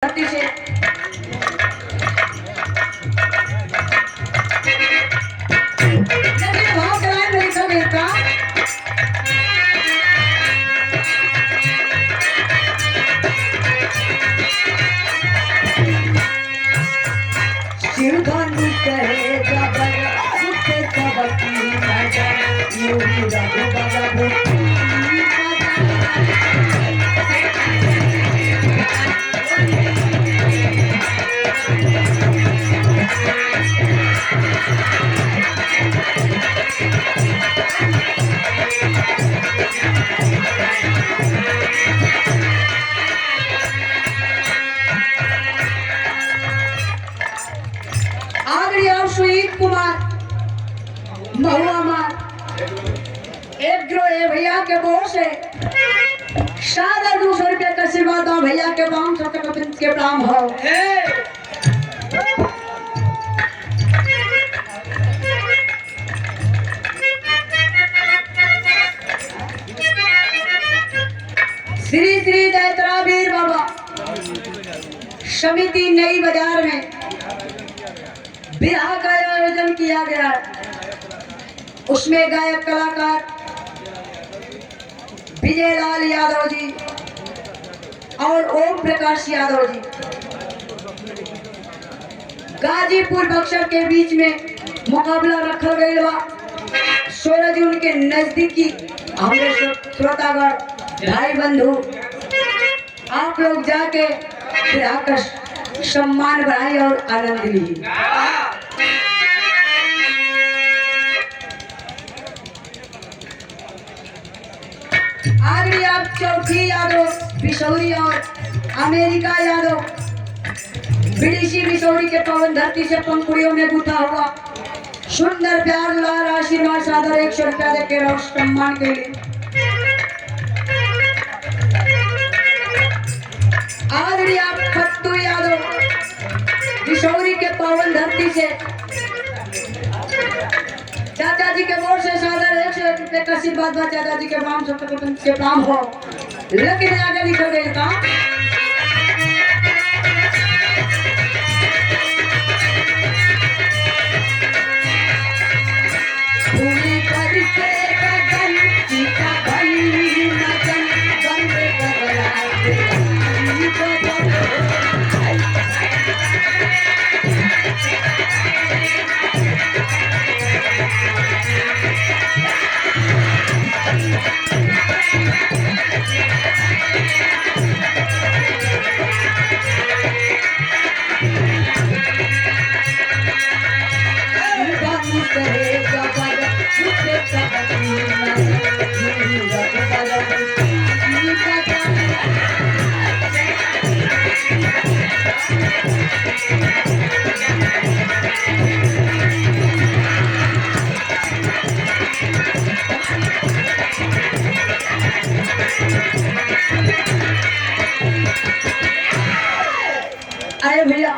धरती से लेकिन भाव कराए मेरी सभी का शिवधनु कहे जबर उठे सबकी नजर यूं रघु बगबू सुनीत कुमार महुआ मार एक ग्रो है भैया के बोर से शायद 200 रुपये का आशीर्वाद दो भैया के बाम के प्राम हो श्री श्री दैत्रा वीर बाबा समिति नई बाजार में विवाह का आयोजन किया गया है। उसमें गायक कलाकार विजय लाल यादव जी और ओम प्रकाश यादव जी गाजीपुर बक्सर के बीच में मुकाबला रखा गया बा 16 जून के नजदीकी हमारे श्रोतागण भाई बंधु आप लोग जाके फिर आकर सम्मान बढ़ाई और आनंद लीजिए। आगरी आप चौथी यादव बिशौरी और अमेरिका यादव विदेशी बिशौरी के पवन धरती से पंखुड़ियों में गुथा हुआ सुंदर प्यार दुलार आशीर्वाद सादर 100 रुपया देके रहो सम्मान के लिए। आगरी आप खत्तू यादव बिशौरी के पावन धरती से चाचा जी के बोर से सादर 100 रुपये का आशीर्वाद बा चाचा जी के नाम से नाम हो लेकिन आगे लिखा गया था अरे भैया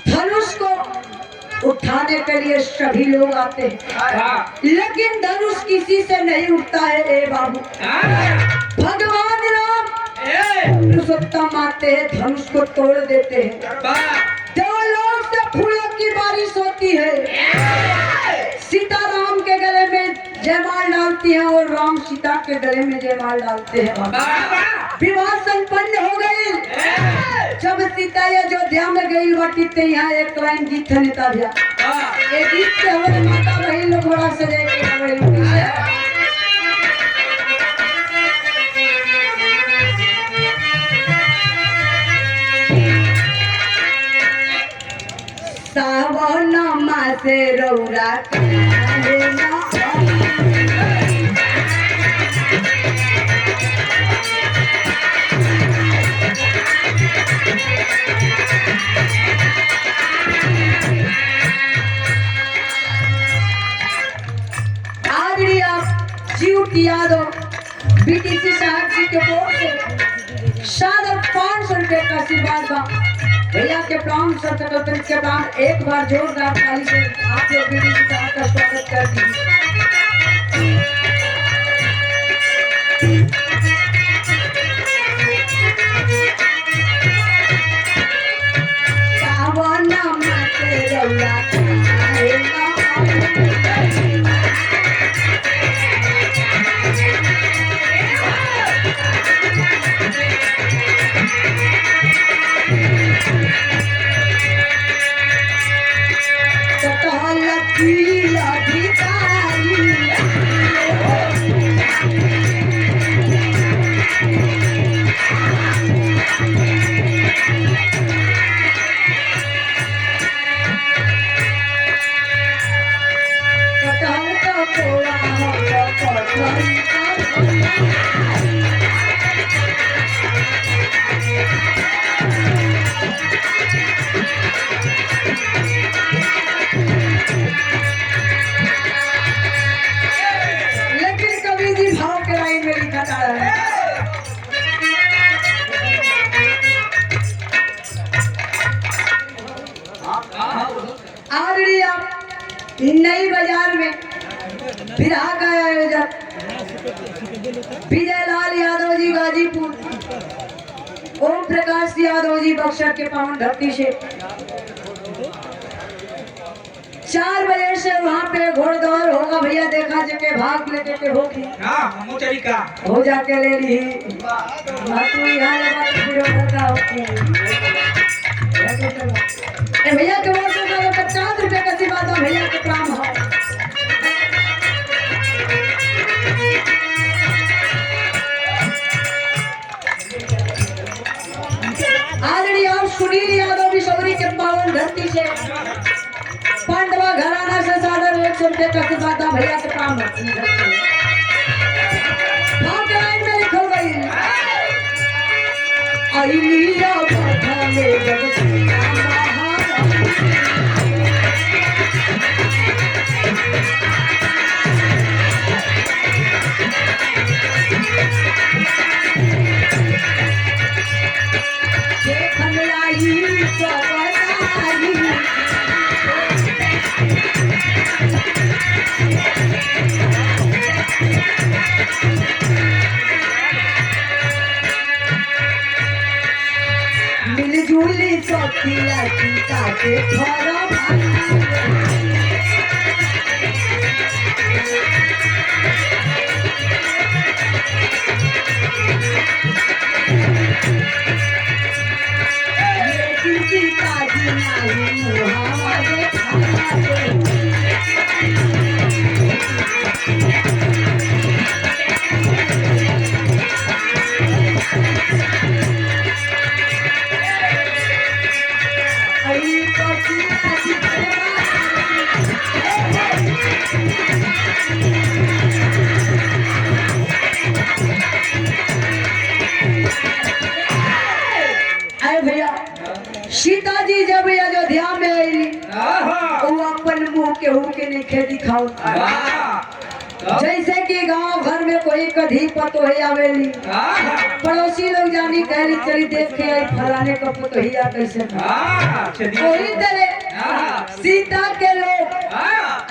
धनुष को उठाने के लिए सभी लोग आते हैं लेकिन धनुष किसी से नहीं उठता है ए बाबू भगवान राम पुरुषोत्तम आते हैं धनुष को तोड़ देते हैं देवलोक से फूलों की बारिश होती है सीता राम के गले में जयमाल डालती है और राम सीता के गले में जयमाल डालते हैं विवाह संपन्न हो गई। जब सीता अयोध्या में गई बटी यहाँ एक लाइन गीत नेता भैया ये गीत से हमारे माता बहन लोग बड़ा सजे सावन मासे रौरा यादव बीटीसी साहब जी के बोर से शायद 500 रुपये का आशीर्वाद बा भैया के प्राण सत्य के प्राण एक बार जोरदार ताली से आप लोग बीटीसी साहब का स्वागत कर दीजिए। नई बाजार में विवाह का आयोजन विजय लाल यादव जी गाजीपुर, ओम प्रकाश यादव जी बक्सर के पावन धरती से 4 बजे से वहाँ पे घोड़दौड़ होगा भैया। देखा जके भाग लेके के होगी हो जाके ले ली भैया के 50 रुपए का सी बात भैया के काम हो। आदरणीय आप सुनील यादव बिशौरी के पावन धरती से पांडवा घराना से सादर 100 रुपए का सिपाता भैया के काम लाइन में लिखल गई आई लीला बाधा में जब मिलजुली सखिया सीता के घर सीता जी नहीं सीता जी जब अयोध्या में आई वो अपन मुंह केहू के नहीं दिखाओ। जैसे कि गांव घर में कोई कधी पतोही आवेली, पड़ोसी लोग जानी कहली चली देख के आई फलाने का पतोहिया कैसे। वही तरह सीता के लोग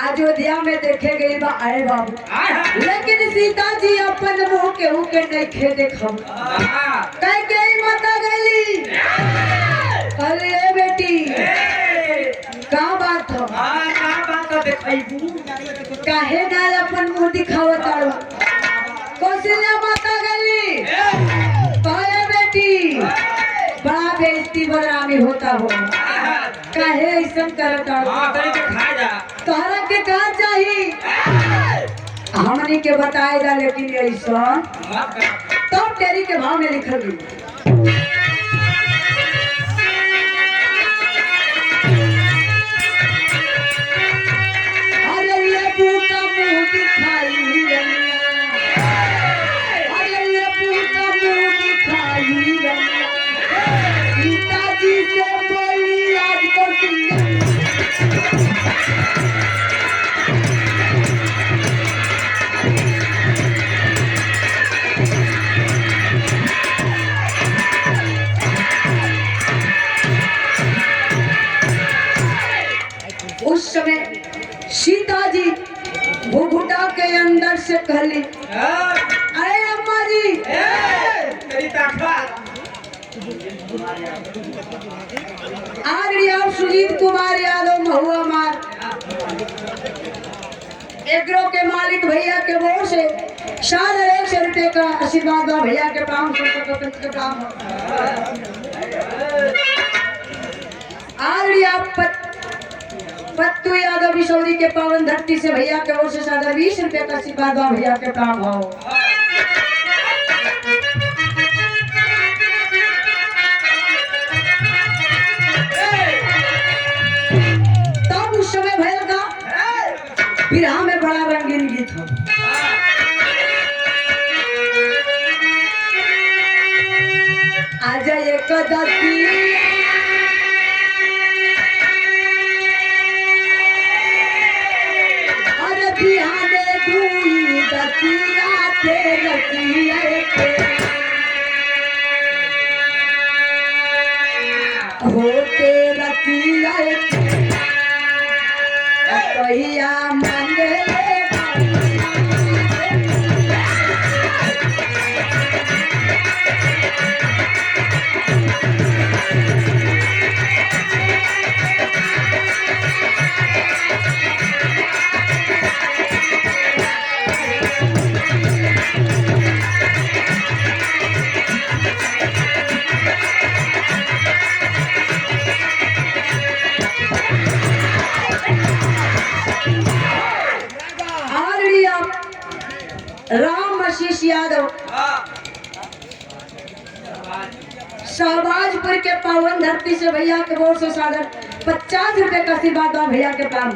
अयोध्या में देखे गई बा आए बाबू, लेकिन सीता जी अपन मुंह केहू के नहीं दिखाओ। कह के माता गली अरे बेटी का बात हो काहे ना अपन मुंह दिखावत आरो। कौशल्या माता गली कहे बेटी बड़ा बेइज्जती बदनामी होता हो, काहे ऐसा करत आरो। तोहरा के का चाहिए हमनी के बताए जा, लेकिन ऐसा तब तेरी के भाव में लिखल गई। उस समय सीता जी घुघुटा के अंदर से कहली अरे अम्मा जी आज सुजीत कुमार यादव महुआ मार एग्रो के मालिक भैया के बोर से 100 रुपए का आशीर्वाद भैया के काम से काम आज पत्तू यादव बिशौरी के पावन धरती से भैया के ओर से 20 रुपए का आशीर्वाद भैया के प्राण भाव। तब उस समय भैया का विरह में बड़ा रंगीन गीत हो। आज एक दती होते रतिया कहिया मांगे राम आशीष यादव शाहबाजपुर के पावन धरती से भैया के ओर से सागर 50 रुपए का आशीर्वाद हुआ भैया के प्राण।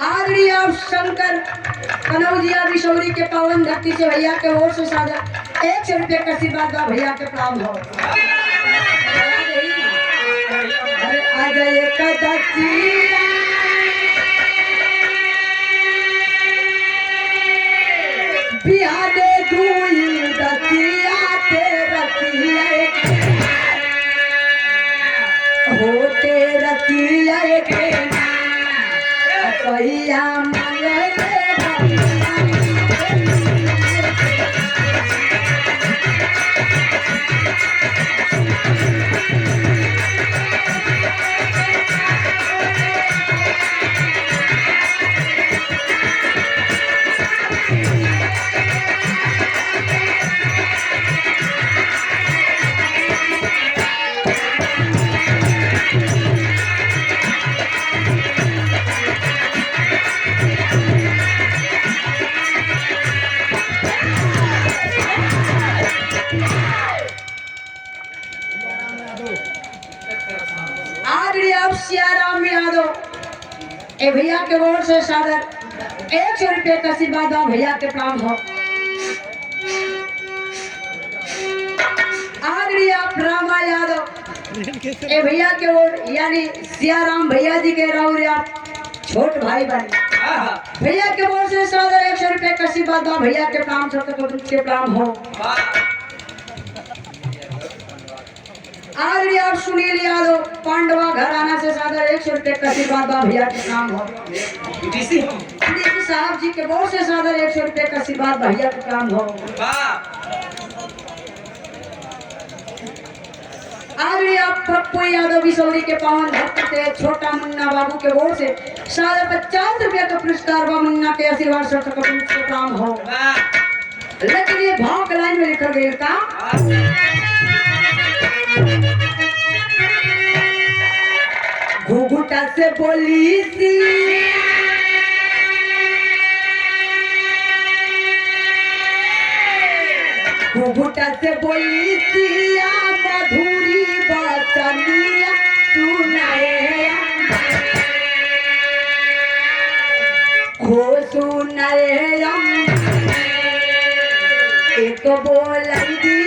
आदरणीय शंकर कनौजिया बिशौरी के पावन धरती से भैया के ओर से सागर 100 रुपए का आशीर्वाद हुआ भैया के प्राण हो। अरे आज एक बिहाने दूई रतिया ते रतिया होते रतिया के कहिया मांगे सियाराम यादव ए भैया के ओर से सागर 100 रुपए का आशीर्वाद हो भैया के प्राण हो। आदरणीय रामा यादव ए भैया के ओर यानी सियाराम भैया जी के रौरिया छोट भाई बने भैया के ओर से सागर 100 रुपए का आशीर्वाद हो भैया के प्राण के प्राण हो। आदरणीय सुनील यादव पांडवा घराना से सागर 100 रुपए का आशीर्वाद भैया के काम हो। डीसी साहब जी के बहुत से सागर 100 रुपए का आशीर्वाद भैया के काम हो। आदरणीय पप्पू यादव बिशौरी के पावन भक्त से छोटा मुन्ना बाबू के ओर से सागर 50 रुपए का पुरस्कार व मुन्ना के आशीर्वाद के काम हो। लेकिन ये भाव के लाइन में लिखा गया का घुघुटा से बोली सी घुघुटा से बोली सिया मधुरी बचनिया सुनाए खो सुनाए एक बोलाई दी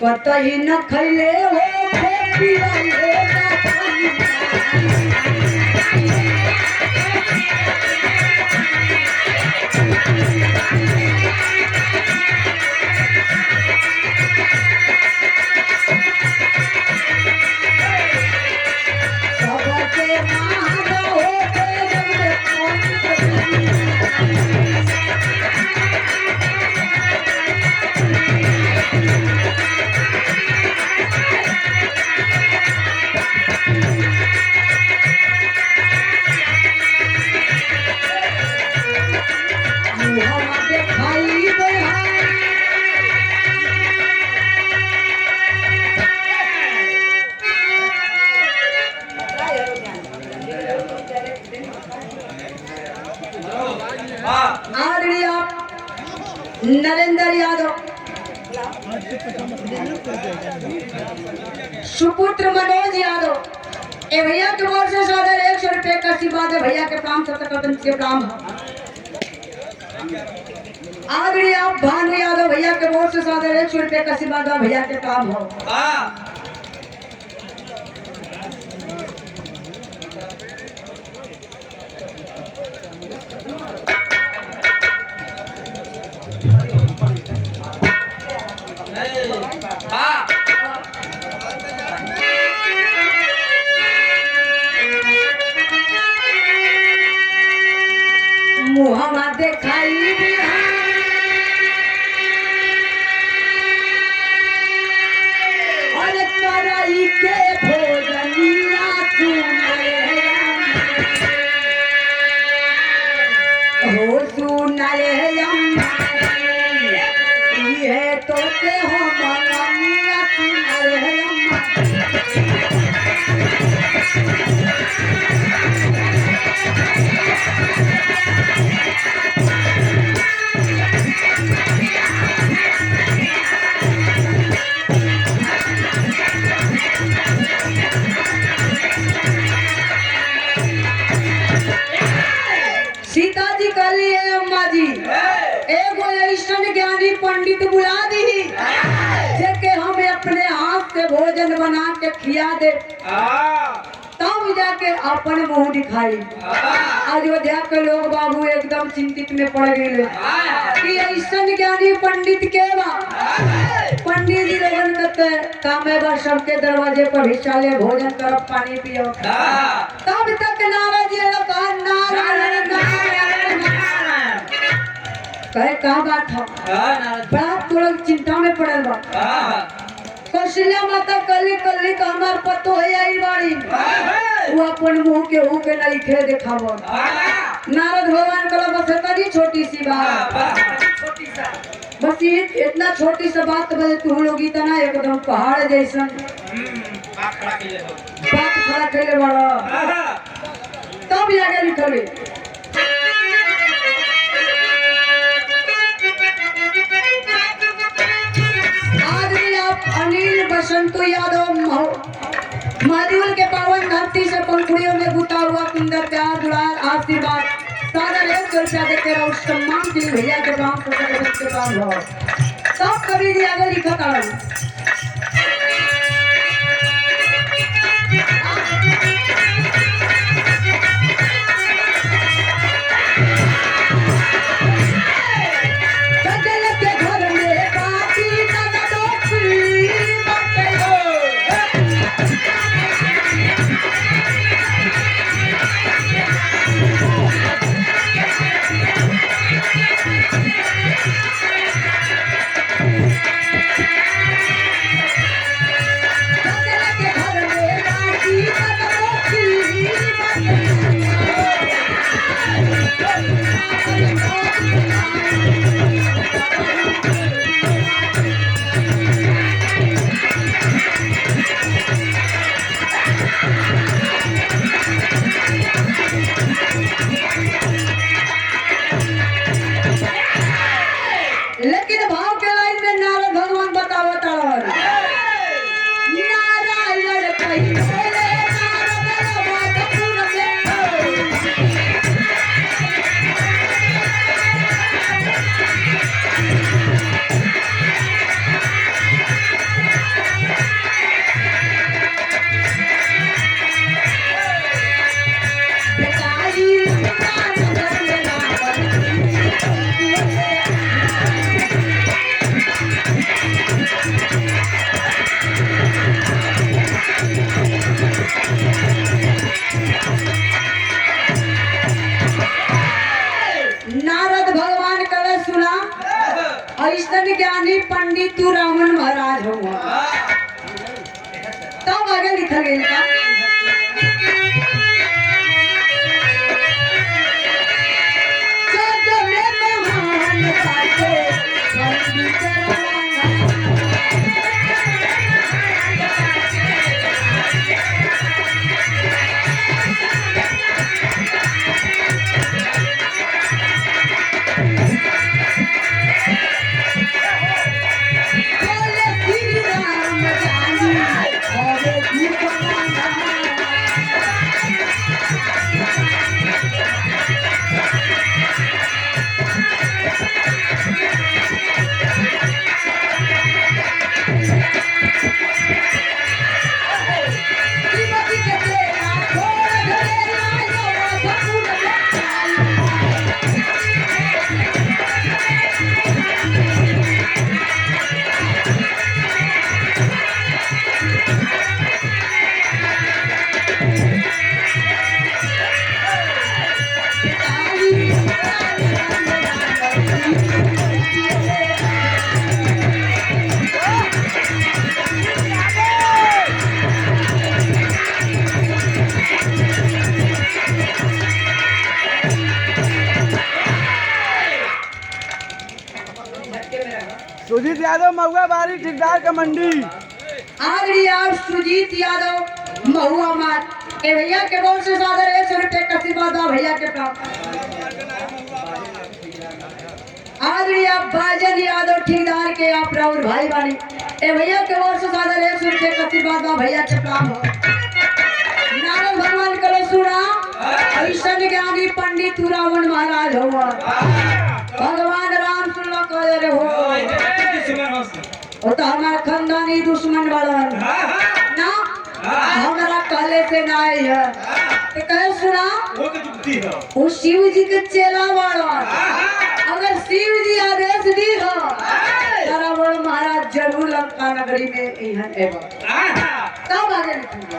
कतई न खैले हो नरेंद्र यादव, सुपुत्र मनोज यादव। ए भैया के ओर से सादर 100 रुपए का आशीर्वाद है। भैया के प्राण सतकबंद के प्राण। आदरणीय आप भानु यादव भैया के ओर से सादर 100 रुपए का आशीर्वाद है। भैया के काम हो। मुहम्मा दिखाई और कराई के भोजनिया सुनाए ये तो के हो मननिया सुनाए सीता जी कहली है अम्मा जी एगो ऐसन ज्ञानी पंडित बुला दी जेके हमें अपने हाथ से भोजन बना के खिया दे तब जाके अपन मुंह दिखाई। अयोध्या के लोग बाबू एकदम चिंतित में पड़ गए कि ऐसन ज्ञानी पंडित के बा। पंडित जी लोगन कहते कामे बा सबके दरवाजे पर ही चाले भोजन करब पानी पियो। तब तक नारद जी ने कहा नारायण नारायण कहे का बात है बड़ा तो लोग चिंता में पड़ल बा। कौशल्या माता कली कली का हमार पतो है आई बाड़ी वो अपन मुंह के हु के नहीं खे दिखावो। नारद भगवान कला बस करी छोटी सी बात बस ये इतना छोटी सा बात बजे तू लोग इतना एकदम पहाड़ जैसन बात खड़ा कैले बड़ा तब आगे लिखले अनिल बसंत यादव महादेव के पावन धरती से पंखुड़ियों में गुता हुआ सुंदर प्यार दुलार आशीर्वाद सादर 100 रुपया देते रहो सम्मान के भैया के काम के काम हो। सब कवि जी आगे लिखा था लेकिन भाव के लाइन में नारद भगवान बतावत नारायण कही ऐसन ज्ञानी पंडित तू रावण महाराज हो। तब आगे लिखा गया सुजीत यादव महुआ बारी ठेकेदार का मंडी। आदरणीय आप सुजीत यादव महुआ मात ए भैया के बहुत से सादर 100 रुपये का आशीर्वाद भैया के प्राप्त। आदरणीय बाजन यादव ठेकेदार के आप राहुल भाई वाली ए भैया के बहुत से सादर 100 रुपये का आशीर्वाद भैया के प्राप्त। नारद भगवान कल सुना ऐसा ज्ञानी पंडित रावण महाराज हुआ भगवान राम सुनला कह रे हो वो तो हमारा खानदानी दुश्मन वाला ना हमारा कहले से ना है तो कहे सुना वो शिव जी के चेला वाला अगर शिव जी आदेश दी हो रावण महाराज जरूर लंका नगरी में यहाँ एवं तब आगे निकलेगा।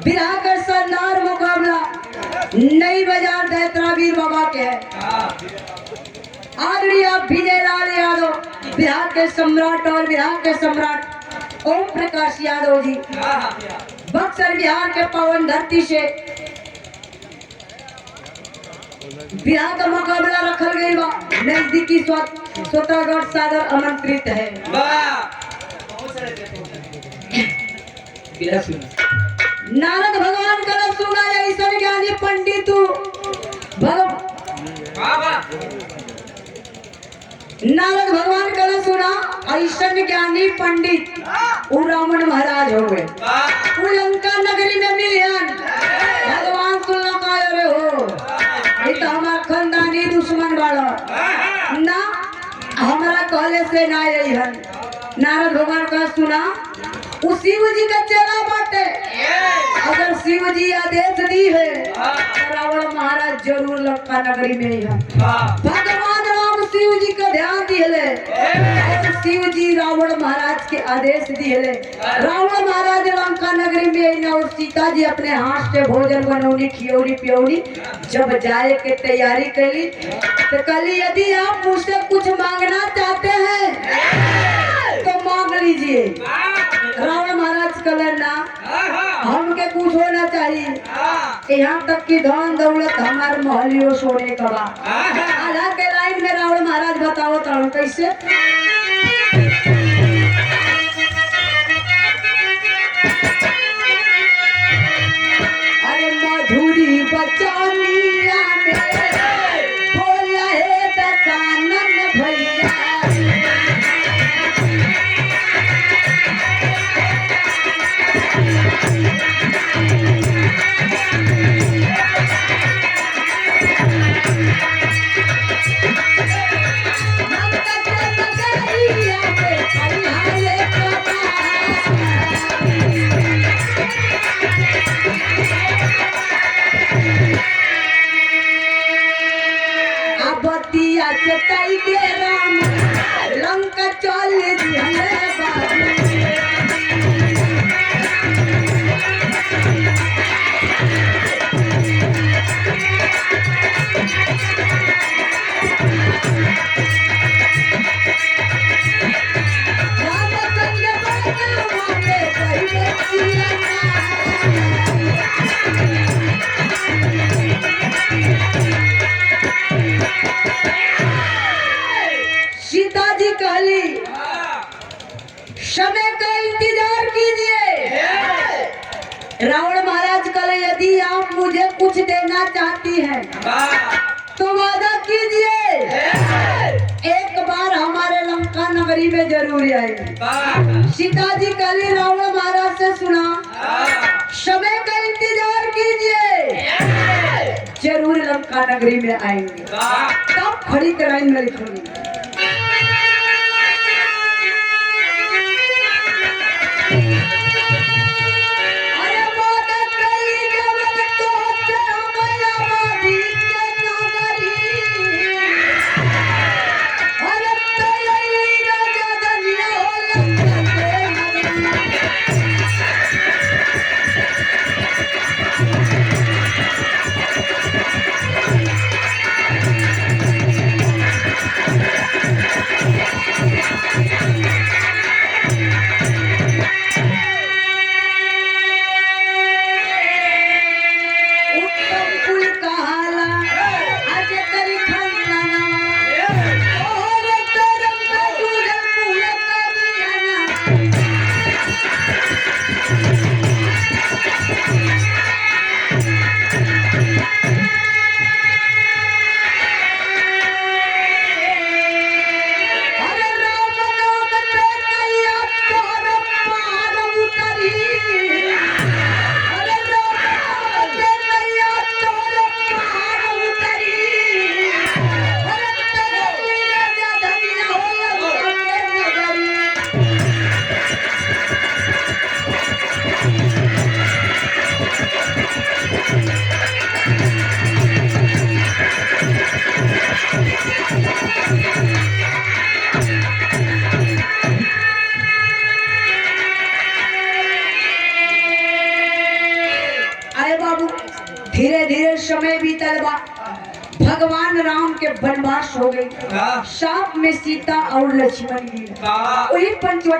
बिहार का शानदार मुकाबला नई बाजार दैत्रावीर बाबा के है। आदरणीय विजयलाल यादव बिहार के सम्राट और बिहार के सम्राट ओम प्रकाश यादव जी बक्सर बिहार के पावन धरती से बिहार का मुकाबला रखल गई बा नजदीकी स्वतःगढ़ सादर आमंत्रित है। नारद भगवान का सुना ऐसा ज्ञानी पंडित नारद भगवान का सुना ऐसा ज्ञानी पंडित रावण महाराज हो गए लंका नगरी में मिलियन भगवान सुनना का रे हो तो हमारा खानदानी दुश्मन वाला ना हमारा कहले से ना यही है। नारद भगवान का सुना वो शिव जी का चेला बाटे अगर शिव जी आदेश दी है तो रावण महाराज जरूर लंका नगरी में ही है। भगवान राम शिव जी का ध्यान दिए और शिव जी रावण महाराज के आदेश दिए रावण महाराज लंका नगरी में और सीता जी अपने हाथ से भोजन बनौनी खियौरी पियौरी जब जाए के तैयारी करी तो कली यदि आप मुझसे कुछ मांगना चाहते हैं तो मांग लीजिए। रावण महाराज कलर ना हमके कुछ होना चाहिए यहाँ तक कि धन दौलत हमारे महलियों सोने का बा आधा के लाइन में रावण महाराज बताओ तो कैसे अरे मधुरी बचानिया में बोला है दशानन भैया कई के राम लंका चल दिहले बाबू। सीता जी कहली समय का इंतजार कीजिए। रावण महाराज कहले यदि आप मुझे कुछ देना चाहती हैं तो वादा कीजिए एक बार हमारे लंका नगरी में जरूर आएंगे। सीता जी कहली रावण महाराज से सुना समय का इंतजार कीजिए जरूर लंका नगरी में आएंगे। तब खड़ी कराई में लिखूंगी धीरे धीरे समय बीतल बा। भगवान राम के वनवास हो गई। साथ में सीता और लक्ष्मण जी वही पंचवटी